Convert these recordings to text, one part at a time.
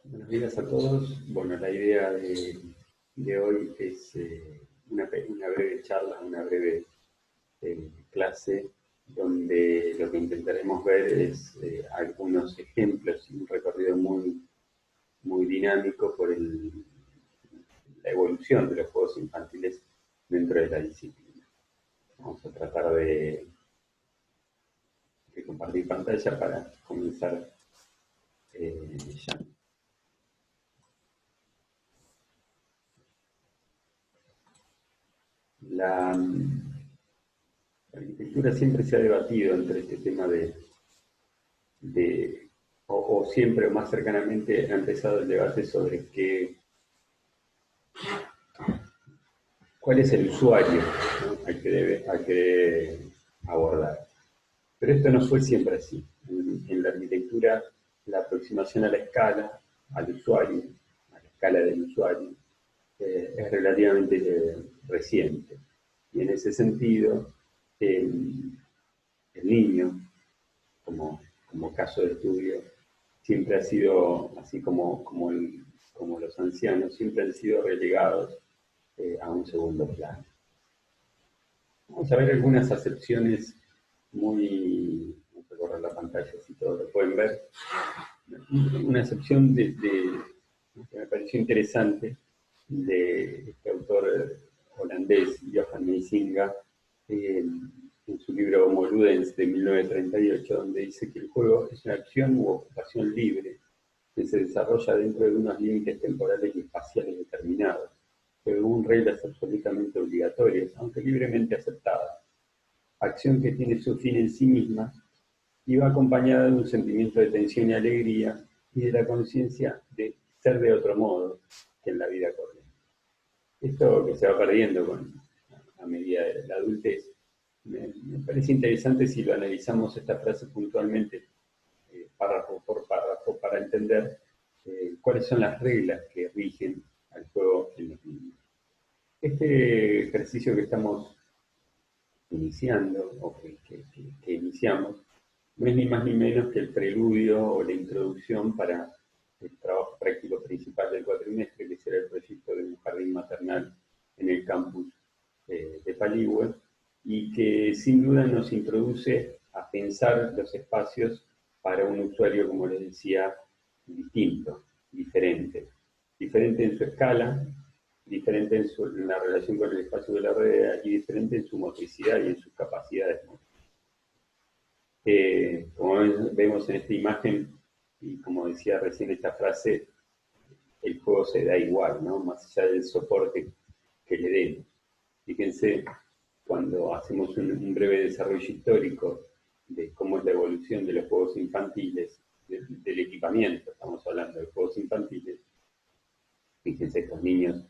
Buenos días a todos. Bueno, la idea de hoy es una breve charla, una breve clase, donde lo que intentaremos ver es algunos ejemplos y un recorrido muy dinámico por la evolución de los juegos infantiles dentro de la disciplina. Vamos a tratar de compartir pantalla para comenzar ya. La arquitectura siempre se ha debatido entre este tema o siempre o más cercanamente ha empezado el debate sobre cuál es el usuario, ¿no?, al que debe abordar. Pero esto no fue siempre así. En la arquitectura, la aproximación a la escala, al usuario, a la escala del usuario, es relativamente reciente. Y en ese sentido, el niño, como caso de estudio, siempre ha sido, así como los ancianos, siempre han sido relegados a un segundo plano. Vamos a ver algunas acepciones muy... Vamos a correr la pantalla si todos lo pueden ver. Una acepción que me pareció interesante de este autor holandés, Johan Huizinga, en su libro Homo Ludens de 1938, donde dice que el juego es una acción u ocupación libre que se desarrolla dentro de unos límites temporales y espaciales determinados, según reglas absolutamente obligatorias, aunque libremente aceptadas. Acción que tiene su fin en sí misma y va acompañada de un sentimiento de tensión y alegría y de la conciencia de ser de otro modo que en la vida corriente. Esto que se va perdiendo a medida de la adultez, me parece interesante si lo analizamos esta frase puntualmente, párrafo por párrafo, para entender cuáles son las reglas que rigen al juego en los niños. Este ejercicio que estamos iniciando, o que iniciamos, no es ni más ni menos que el preludio o la introducción para el trabajo práctico principal del cuatrimestre, que será el proyecto de un jardín maternal en el campus de Paligüe, y que sin duda nos introduce a pensar los espacios para un usuario, como les decía, distinto, diferente en su escala, diferente en la relación con el espacio que la rodea y diferente en su motricidad y en sus capacidades motrices. Como vemos en esta imagen, y como decía recién esta frase, el juego se da igual, ¿no?, más allá del soporte que le demos. Fíjense, cuando hacemos un breve desarrollo histórico de cómo es la evolución de los juegos infantiles, del equipamiento, estamos hablando de juegos infantiles, fíjense estos niños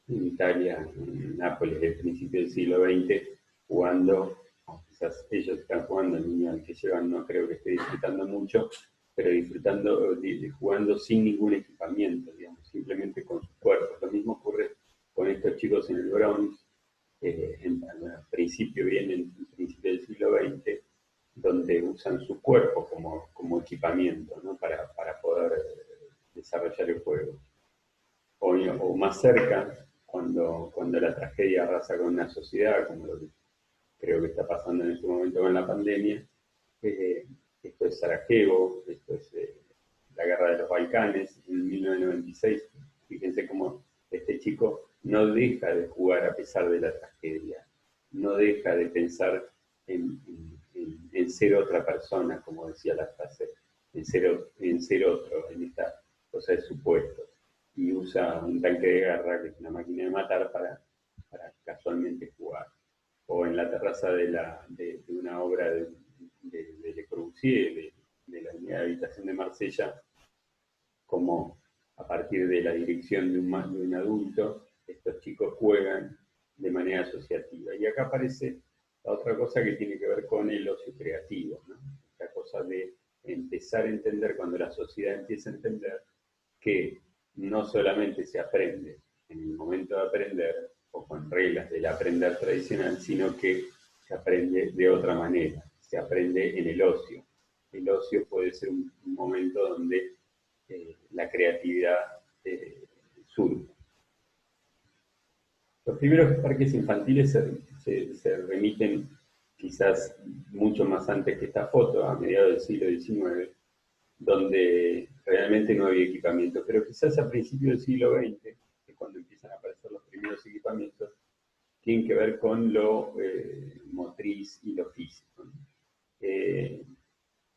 en Italia, en Nápoles, del principio del siglo XX, jugando, quizás ellos están jugando, el niño al que llevan no creo que esté disfrutando mucho, pero jugando sin ningún equipamiento, digamos, simplemente con sus cuerpos. Lo mismo ocurre con estos chicos en el Bronx, al principio del siglo XX, donde usan su cuerpo como equipamiento, ¿no?, para poder desarrollar el juego. O más cerca, cuando la tragedia arrasa con una sociedad, como lo que creo que está pasando en este momento con la pandemia. Esto es Sarajevo, esto es la guerra de los Balcanes, en 1996. Fíjense cómo este chico no deja de jugar a pesar de la tragedia, no deja de pensar en ser otra persona, como decía la frase, en ser otro, en esta cosa de supuestos. Y usa un tanque de guerra, que es una máquina de matar, para casualmente jugar. O en la terraza de una obra de Le Corbusier, de la unidad de habitación de Marsella, como a partir de la dirección de un adulto, estos chicos juegan de manera asociativa. Y acá aparece la otra cosa que tiene que ver con el ocio creativo, ¿no? Esta cosa de empezar a entender, cuando la sociedad empieza a entender que no solamente se aprende en el momento de aprender o con reglas del aprender tradicional, sino que se aprende de otra manera, se aprende en el ocio. El ocio puede ser un momento donde la creatividad surge. Los primeros parques infantiles se remiten quizás mucho más antes que esta foto, a mediados del siglo XIX, donde realmente no había equipamiento, pero quizás a principios del siglo XX, que es cuando empiezan a aparecer los primeros equipamientos, tienen que ver con lo motriz y lo físico.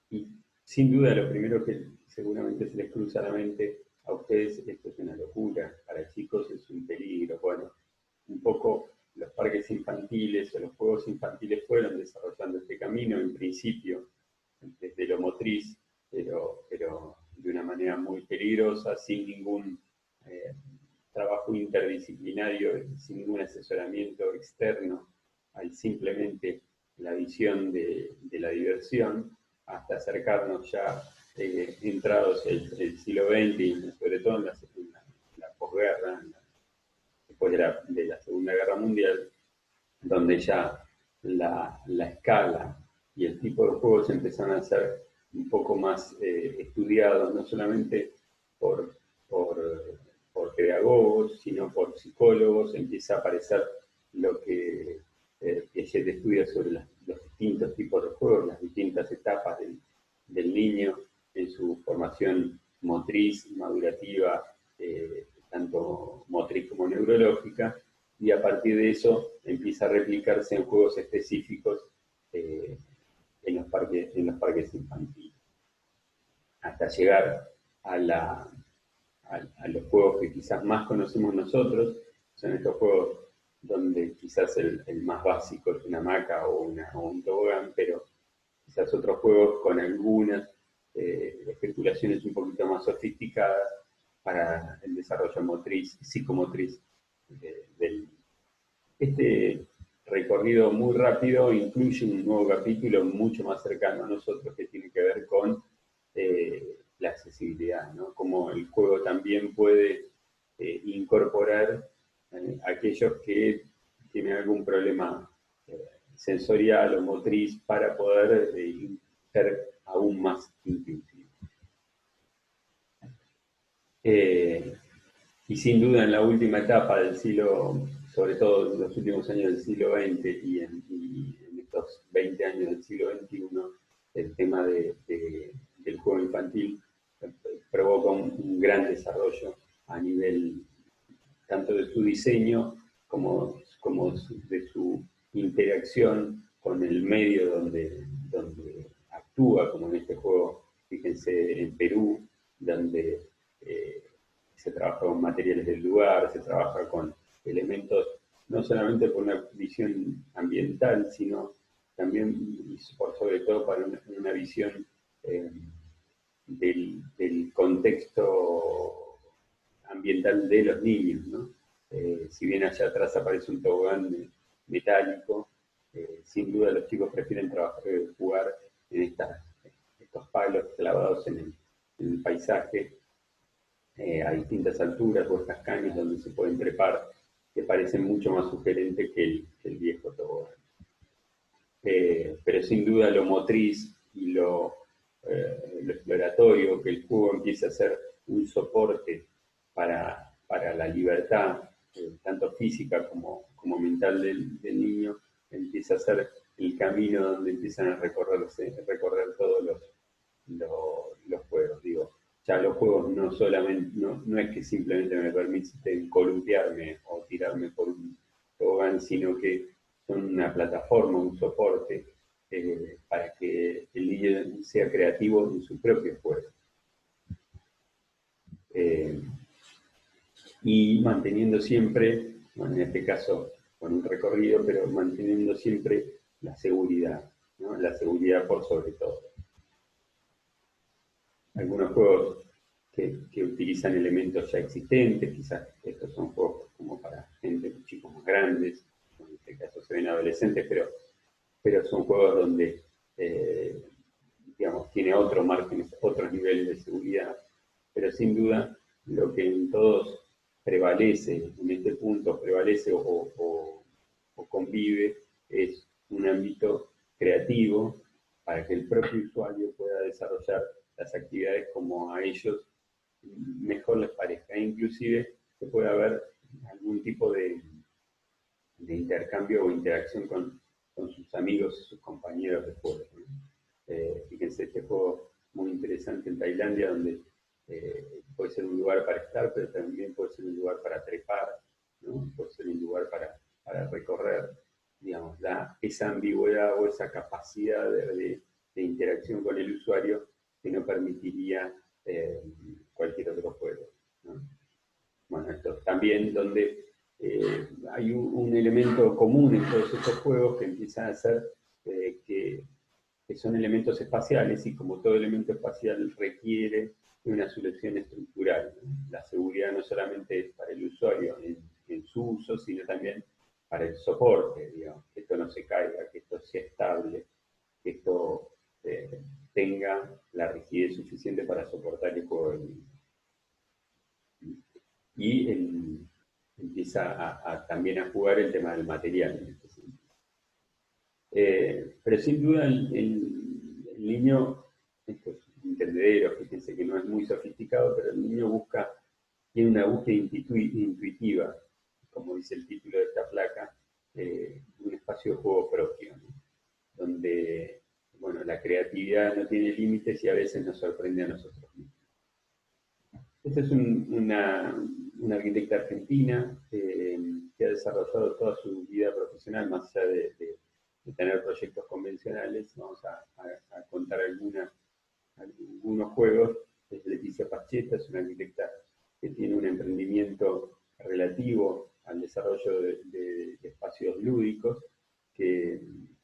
Y sin duda lo primero que seguramente se les cruza a la mente a ustedes, esto es una locura, para chicos es un peligro. Bueno, un poco los parques infantiles o los juegos infantiles fueron desarrollando este camino, en principio desde lo motriz, pero de una manera muy peligrosa, sin ningún trabajo interdisciplinario, sin ningún asesoramiento externo, hay simplemente la visión de la diversión, hasta acercarnos ya, entrados el siglo XX, y sobre todo en la posguerra, después de la Segunda Guerra Mundial, donde ya la escala y el tipo de juegos empezaron a ser un poco más estudiados, no solamente por pedagogos, sino por psicólogos. Empieza a aparecer lo que Piaget estudia sobre los distintos tipos de juegos, las distintas etapas del niño en su formación motriz, madurativa, tanto motriz como neurológica, y a partir de eso empieza a replicarse en juegos específicos en los parques infantiles, hasta llegar a los juegos que quizás más conocemos nosotros. Son estos juegos donde quizás el más básico es una hamaca o un tobogán, pero quizás otros juegos con algunas especulaciones un poquito más sofisticadas para el desarrollo motriz, psicomotriz del. Este recorrido muy rápido incluye un nuevo capítulo mucho más cercano a nosotros, que tiene que ver con la accesibilidad, ¿no? Cómo el juego también puede incorporar aquellos que tienen algún problema sensorial o motriz, para poder ser aún más intuitivo. Y sin duda en la última etapa del siglo, sobre todo en los últimos años del siglo XX y en estos 20 años del siglo XXI, el tema del juego infantil provoca un gran desarrollo a nivel tanto de su diseño como de su interacción con el medio donde actúa, como en este juego, fíjense, en Perú, donde se trabaja con materiales del lugar, se trabaja con elementos, no solamente por una visión ambiental, sino también, por sobre todo, para una visión del contexto ambiental de los niños, ¿no? Si bien allá atrás aparece un tobogán metálico, sin duda los chicos prefieren jugar en estos palos clavados en el paisaje, a distintas alturas, o estas cañas donde se pueden trepar, que parecen mucho más sugerentes que el viejo tobogán. Pero sin duda lo motriz y lo exploratorio, que el juego empiece a ser un soporte para la libertad, tanto física como mental del niño, empieza a ser el camino donde empiezan a recorrer todos los juegos. Digo, ya los juegos no solamente, no es que simplemente me permiten columpiarme o tirarme por un tobogán, sino que son una plataforma, un soporte para que el niño sea creativo en su propio juego. Y manteniendo siempre, bueno, en este caso con un recorrido, pero manteniendo siempre la seguridad, ¿no? La seguridad por sobre todo. Algunos juegos que utilizan elementos ya existentes, quizás estos son juegos como para gente, chicos más grandes, en este caso se ven adolescentes, pero son juegos donde, digamos, tiene otros márgenes, otros niveles de seguridad, pero sin duda lo que en todos prevalece, en este punto prevalece o convive, es un ámbito creativo para que el propio usuario pueda desarrollar las actividades como a ellos mejor les parezca. Inclusive que pueda haber algún tipo de intercambio o interacción con sus amigos y sus compañeros de juego, ¿no? Fíjense, este juego muy interesante en Tailandia, donde puede ser un lugar para estar, pero también puede ser un lugar para trepar, ¿no? Puede ser un lugar para recorrer, digamos, esa ambigüedad o esa capacidad de interacción con el usuario que no permitiría cualquier otro juego, ¿no? Bueno, esto también donde hay un elemento común en todos estos juegos que empiezan a ser que son elementos espaciales, y como todo elemento espacial requiere de una solución estructural, ¿no? La seguridad no solamente es para el usuario en su uso, sino también para el soporte, digamos, que esto no se caiga, que esto sea estable, que esto tenga la rigidez suficiente para soportar el juego del mismo. Y empieza también a jugar el tema del material en este sentido. Pero sin duda el niño, esto es un tendedero, fíjense que no es muy sofisticado, pero el niño tiene una búsqueda intuitiva, como dice el título de esta placa, un espacio de juego propio, ¿no? Donde, bueno, la creatividad no tiene límites y a veces nos sorprende a nosotros mismos. Esta es una arquitecta argentina que ha desarrollado toda su vida profesional, más allá de tener proyectos convencionales. Vamos a contar algunos juegos. Es Leticia Pacheta, es una arquitecta que tiene un emprendimiento relativo al desarrollo de espacios lúdicos, que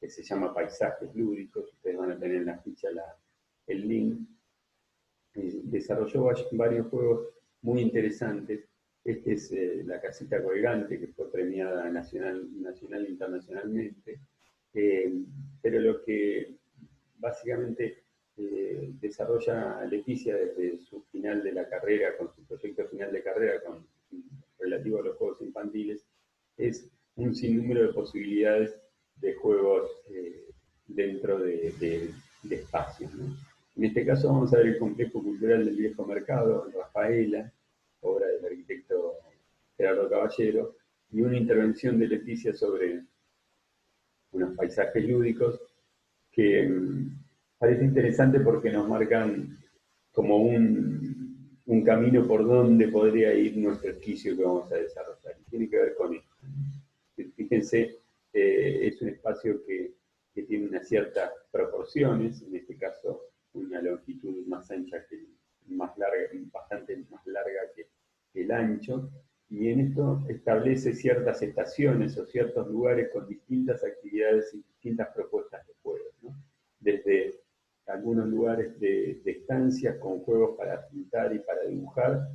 se llama Paisajes Lúdicos. Ustedes van a tener en la ficha el link. Desarrolló varios juegos muy interesantes. Este es la casita colgante, que fue premiada nacional e internacionalmente. Pero lo que básicamente desarrolla Leticia desde su final de la carrera, con su proyecto final de carrera relativo a los juegos infantiles, es un sinnúmero de posibilidades de juegos dentro de espacios, ¿no? En este caso vamos a ver el complejo cultural del Viejo Mercado, Rafaela, obra del arquitecto Gerardo Caballero, y una intervención de Leticia sobre unos paisajes lúdicos que parece interesante porque nos marcan como un camino por donde podría ir nuestro esquicio que vamos a desarrollar. Y tiene que ver con esto. Fíjense, es un espacio que tiene unas ciertas proporciones, en este caso una longitud más ancha más larga, bastante más larga que el ancho, y en esto establece ciertas estaciones o ciertos lugares con distintas actividades y distintas propuestas de juegos, ¿no? Desde algunos lugares de estancias con juegos para pintar y para dibujar,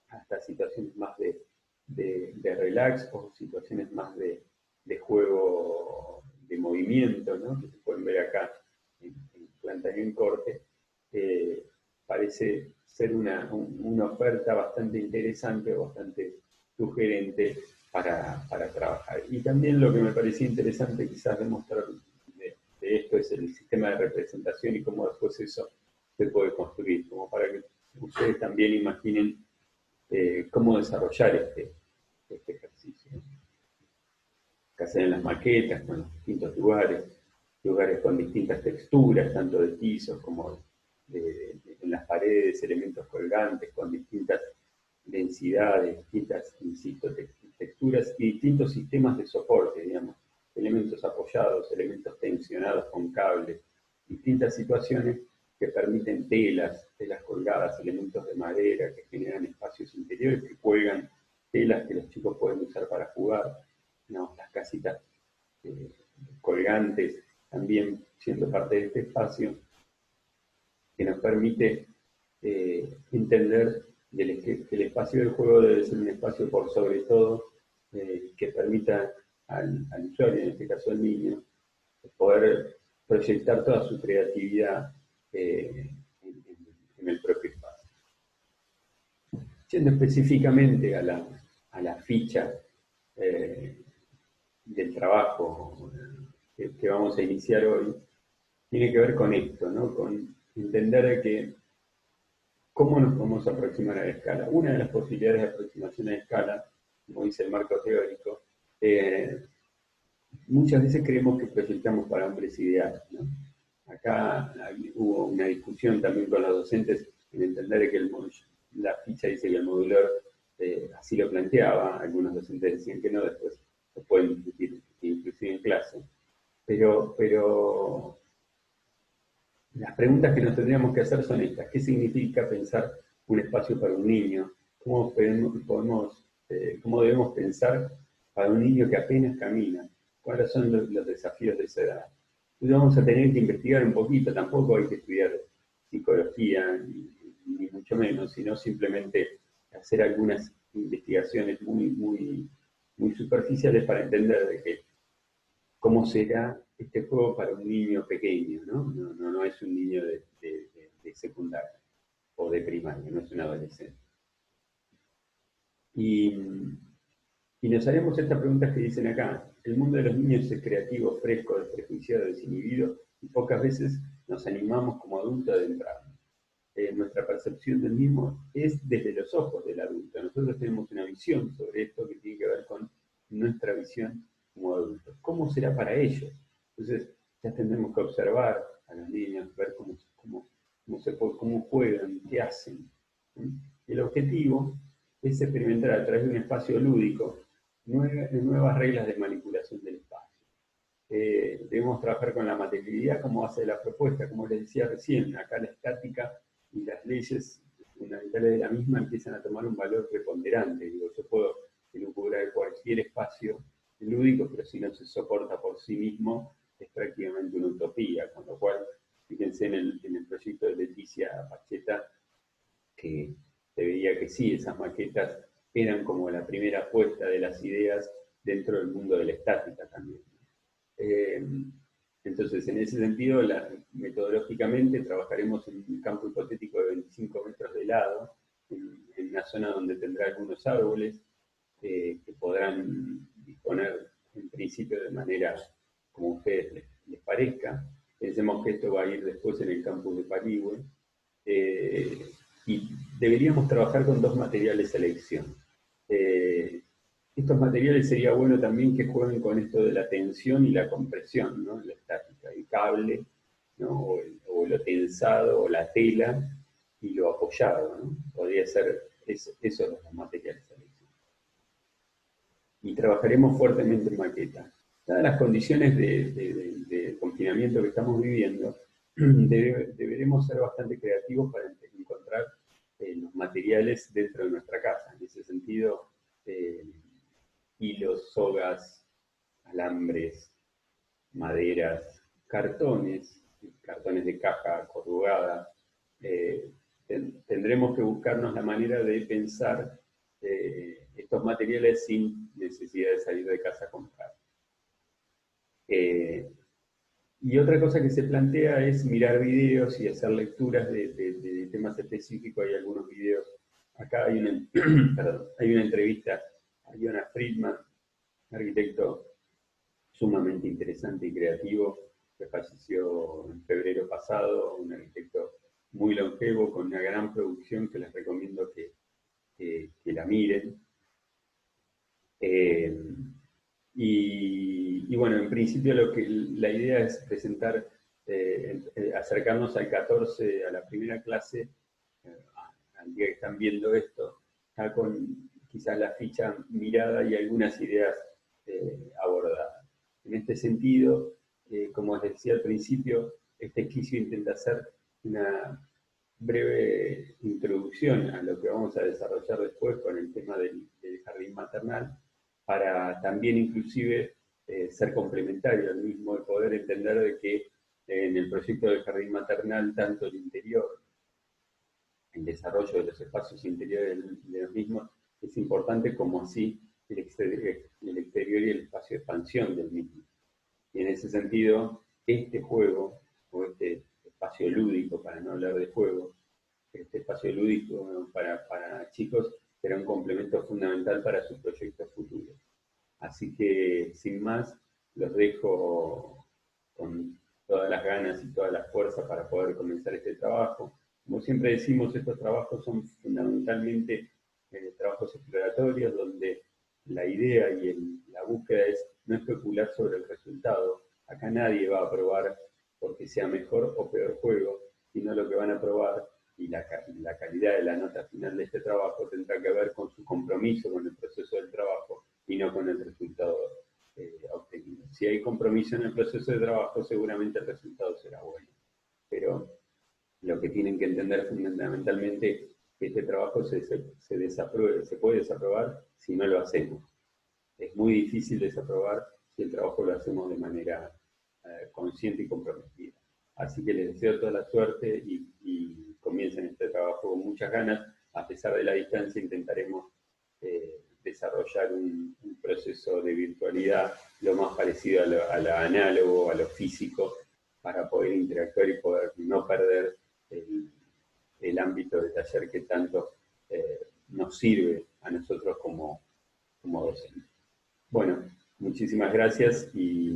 hasta situaciones más de relax o situaciones más de juego de movimiento, ¿no? Que se pueden ver acá en planta y en corte. Parece ser una oferta bastante interesante, bastante sugerente para trabajar. Y también lo que me parecía interesante quizás demostrar de esto es el sistema de representación y cómo después eso se puede construir, como para que ustedes también imaginen cómo desarrollar este ejercicio. Que hacen en las maquetas, con los distintos lugares con distintas texturas, tanto de pisos como en las paredes, elementos colgantes, con distintas densidades, distintas, insisto, texturas y distintos sistemas de soporte, digamos, elementos apoyados, elementos tensionados con cables, distintas situaciones que permiten telas colgadas, elementos de madera que generan espacios interiores que cuelgan telas que los chicos pueden usar para jugar, ¿no? Las casitas colgantes también siendo parte de este espacio que nos permite entender que el espacio del juego debe ser un espacio por sobre todo que permita al usuario, en este caso al niño, poder proyectar toda su creatividad en el propio espacio. Yendo específicamente a la ficha del trabajo que vamos a iniciar hoy, tiene que ver con esto, ¿no? Con entender de que cómo nos podemos aproximar a la escala. Una de las posibilidades de aproximación a la escala, como dice el marco teórico, muchas veces creemos que proyectamos para hombres ideales, ¿no? Acá hubo una discusión también con los docentes en entender que la ficha dice que el modulador así lo planteaba, algunos docentes decían que no, después lo pueden discutir inclusive en clase. Pero las preguntas que nos tendríamos que hacer son estas. ¿Qué significa pensar un espacio para un niño? ¿Cómo debemos pensar para un niño que apenas camina? ¿Cuáles son los desafíos de esa edad? Entonces vamos a tener que investigar un poquito, tampoco hay que estudiar psicología, ni mucho menos, sino simplemente hacer algunas investigaciones muy superficiales para entender de que cómo será este juego para un niño pequeño, ¿no? No es un niño de secundaria o de primaria, no es un adolescente. Y nos haremos estas preguntas que dicen acá. El mundo de los niños es creativo, fresco, desprejuiciado, desinhibido, y pocas veces nos animamos como adultos a adentrarnos. Nuestra percepción del mismo es desde los ojos del adulto. Nosotros tenemos una visión sobre esto que tiene que ver con nuestra visión como adultos. ¿Cómo será para ellos? Entonces, ya tendremos que observar a los niños, ver cómo juegan, qué hacen. El objetivo es experimentar a través de un espacio lúdico nuevas reglas de manipulación del espacio. Debemos trabajar con la materialidad como hace la propuesta, como les decía recién, acá la estática y las leyes fundamentales de la misma empiezan a tomar un valor preponderante. Digo, yo puedo elucubrar cualquier espacio lúdico, pero si no se soporta por sí mismo, es prácticamente una utopía, con lo cual, fíjense en el proyecto de Leticia Pacheta, que se veía que sí, esas maquetas eran como la primera apuesta de las ideas dentro del mundo de la estática también. Entonces, en ese sentido, metodológicamente trabajaremos en un campo hipotético de 25 metros de lado, en una zona donde tendrá algunos árboles que podrán disponer en principio de manera como a ustedes les parezca. Pensemos que esto va a ir después en el campus de Parigüe. Y deberíamos trabajar con dos materiales a elección. Estos materiales sería bueno también que jueguen con esto de la tensión y la compresión, ¿no? La estática, el cable, ¿no? o lo tensado, o la tela, y lo apoyado, ¿no? Podría ser esos los materiales a elección. Y trabajaremos fuertemente en maqueta. Dadas las condiciones de confinamiento que estamos viviendo, deberemos ser bastante creativos para encontrar los materiales dentro de nuestra casa. En ese sentido, hilos, sogas, alambres, maderas, cartones de caja corrugada. Tendremos que buscarnos la manera de pensar estos materiales sin necesidad de salir de casa a comprar. Y otra cosa que se plantea es mirar videos y hacer lecturas de temas específicos. Hay algunos videos. Acá hay una entrevista a Jonas Friedman, arquitecto sumamente interesante y creativo, que falleció en febrero pasado, un arquitecto muy longevo, con una gran producción que les recomiendo que la miren. Y bueno, en principio la idea es presentar, acercarnos al 14, a la primera clase, al día que están viendo esto, ya con quizás la ficha mirada y algunas ideas abordadas. En este sentido, como les decía al principio, este esquicio intenta hacer una breve introducción a lo que vamos a desarrollar después con el tema del jardín maternal, para también inclusive ser complementario al mismo, y poder entender de que en el proyecto del jardín maternal, tanto el interior, el desarrollo de los espacios interiores de los mismos, es importante como así el exterior y el espacio de expansión del mismo. Y en ese sentido, este juego, o este espacio lúdico, para no hablar de juego, este espacio lúdico para chicos será un complemento fundamental para sus proyectos futuros. Así que, sin más, los dejo con todas las ganas y todas las fuerzas para poder comenzar este trabajo. Como siempre decimos, estos trabajos son fundamentalmente trabajos exploratorios donde la idea y la búsqueda es no especular sobre el resultado. Acá nadie va a probar porque sea mejor o peor juego, sino lo que van a probar y la calidad de la nota final de este trabajo tendrá que ver con su compromiso con el proceso del trabajo y no con el resultado obtenido. Si hay compromiso en el proceso de trabajo, seguramente el resultado será bueno. Pero lo que tienen que entender fundamentalmente es que este trabajo se puede desaprobar si no lo hacemos. Es muy difícil desaprobar si el trabajo lo hacemos de manera consciente y comprometida. Así que les deseo toda la suerte y comiencen este trabajo con muchas ganas. A pesar de la distancia, intentaremos desarrollar un proceso de virtualidad lo más parecido a lo análogo, a lo físico, para poder interactuar y poder no perder el ámbito de taller que tanto nos sirve a nosotros como docentes. Bueno, muchísimas gracias y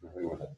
nos vemos la próxima.